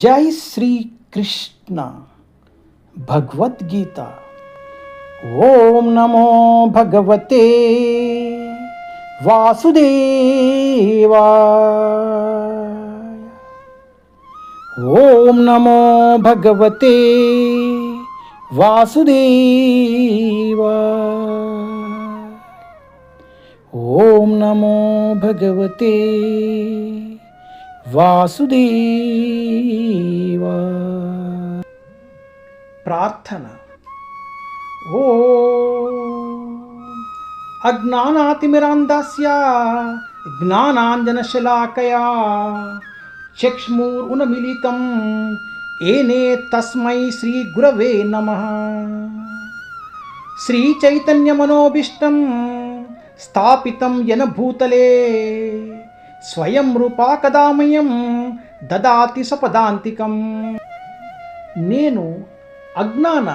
జై శ్రీ కృష్ణ భగవద్గీత. ఓం నమో భగవతే వాసుదేవాయ. ఓం నమో భగవతే వాసుదేవాయ. ఓం నమో భగవతే వాసుదేవా. ప్రార్థన. ఓం అజ్ఞానాతిమిరాంధస్య జ్ఞానాంజనశలాకయా చక్షురున్మిలితం ఏనే తస్మై శ్రీ గురవే నమః. శ్రీ చైతన్యమనోభీష్టం స్థాపితం యన భూతలే స్వయం రూపా కదామయం దదాతి సపదాంతికం. నేను అజ్ఞాన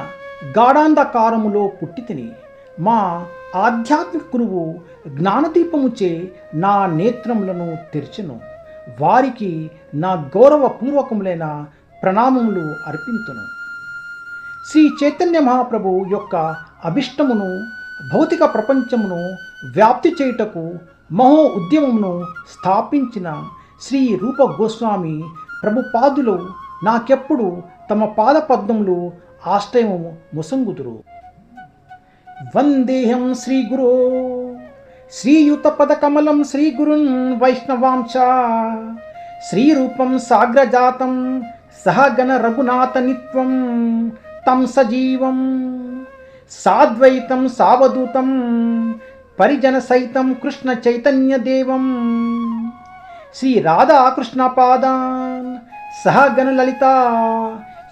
గాఢాంధకారములో పుట్టితిని. మా ఆధ్యాత్మిక గురువు జ్ఞానదీపముచే నా నేత్రములను తెరిచెను. వారికి నా గౌరవపూర్వకములైన ప్రణామములు అర్పింతును. శ్రీ చైతన్య మహాప్రభు యొక్క అభిష్టమును భౌతిక ప్రపంచమును వ్యాప్తి చేయుటకు మహో ఉద్యమమును స్థాపించిన శ్రీ రూప గోస్వామి ప్రభుపాదులు నాకెప్పుడు తమ పాదపద్మములు ఆశ్రయము ముసంగుదురు. వందేహం శ్రీ గురో శ్రీయుత పదకమలం శ్రీ గురున్ వైష్ణవాంశ శ్రీరూపం సాగ్రజాతం సహగణ రఘునాథ నిత్వం తం సజీవం సాద్వైతం సావధూతం పరిజన సైతం కృష్ణ చైతన్య దేవం శ్రీ రాధాకృష్ణ పాదాన్ సహగణ లలిత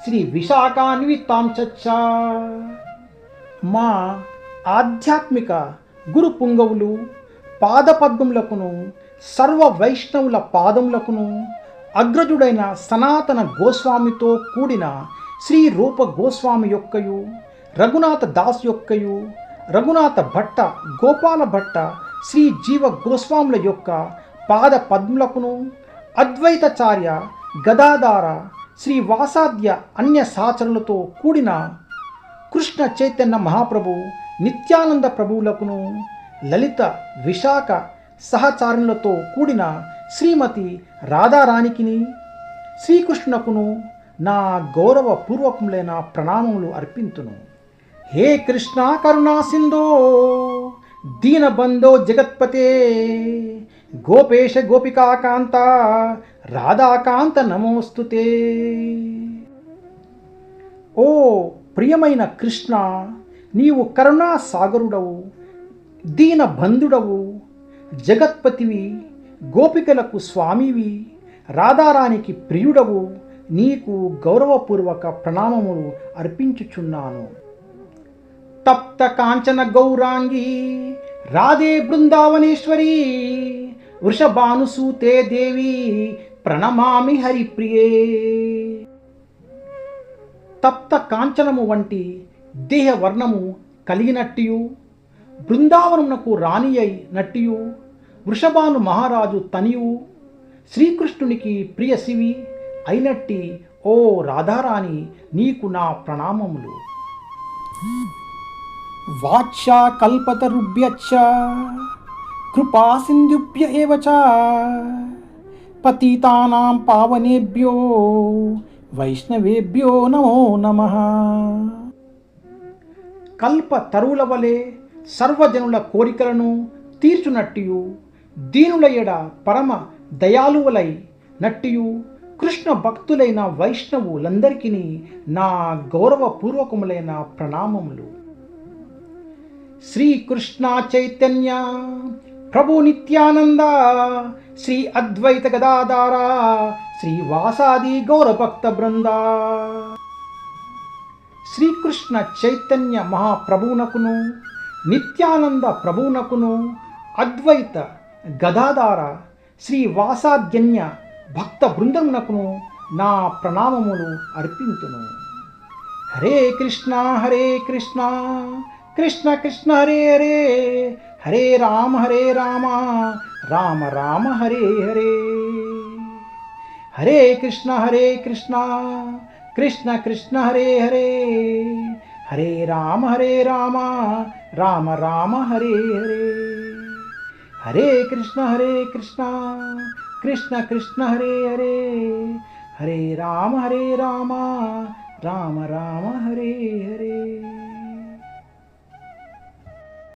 శ్రీ విశాఖాన్వితాంచ. మా ఆధ్యాత్మిక గురు పుంగవులు పాదపద్మములకును సర్వ వైష్ణవుల పాదములకును అగ్రజుడైన సనాతన గోస్వామితో కూడిన శ్రీ రూప గోస్వామి యొక్కయు రఘునాథ దాస్ యొక్కయు రఘునాథ భట్ట గోపాల భట్ట శ్రీ జీవ గోస్వాముల యొక్క పాద పద్ములకును అద్వైతాచార్య గదాధార శ్రీ వాసాద్య అన్య సాచరులతో కూడిన కృష్ణ చైతన్య మహాప్రభు నిత్యానంద ప్రభువులకును లలిత విశాఖ సహచారులతో కూడిన శ్రీమతి రాధారాణికిని శ్రీకృష్ణకును నా గౌరవపూర్వకములైన ప్రణామములు అర్పింతును. హే కృష్ణ కరుణా సింధో దీనబంధో జగత్పతే గోపేశ గోపికాకాంత రాధాకాంత నమోస్తుతే. ఓ ప్రియమైన కృష్ణ, నీవు కరుణా సాగరుడవు, దీనబంధుడవు, జగత్పతివి, గోపికలకు స్వామివి, రాధారానికి ప్రియుడవు. నీకు గౌరవపూర్వక ప్రణామములు అర్పించుచున్నాను. తప్త కాంచన గౌరాంగి రాధే బృందావనేశ్వరి వృషభానుసూతే దేవి ప్రణమామి హరిప్రియే. తప్త కాంచనము వంటి దేహవర్ణము కలిగినట్టియు బృందావనమునకు రాణి అయినట్టియు వృషభాను మహారాజు తనియు శ్రీకృష్ణునికి ప్రియశివి అయినట్టి ఓ రాధారాణి, నీకు నా ప్రణామములు. వాచ్యా కల్పతరుభ్యశ్చ కృపా సింధుభ్య ఏవ చ పతితానాం పావనేభ్యో వైష్ణవేభ్యో నమో నమః. కల్ప తరువుల వలె సర్వజనుల కోరికలను తీర్చునట్టియు దీనుల ఎడ పరమ దయాళువులై నట్టియు కృష్ణ భక్తులైన వైష్ణవులందరికీ నా గౌరవపూర్వకములైన ప్రణామములు. శ్రీకృష్ణ చైతన్య ప్రభు నిత్యానంద శ్రీ అద్వైత గదాధార శ్రీ వాసాది గౌరభక్త బృంద. శ్రీకృష్ణ చైతన్య మహాప్రభువునకును నిత్యానంద ప్రభువునకును అద్వైత గదాధార శ్రీ వాసాద్యన్య భక్త బృందమునకును నా ప్రణామములు అర్పింతును. హరే కృష్ణ కృష్ణ కృష్ణ హరే హరే హరే రామ రామ రామ రామ హరే హరే. హరే కృష్ణ కృష్ణ కృష్ణ హరే హరే హరే రామ రామ రామ హరే హరే హరే కృష్ణ కృష్ణ కృష్ణ హరే హరే హరే రామ రామ రామ హరే హరే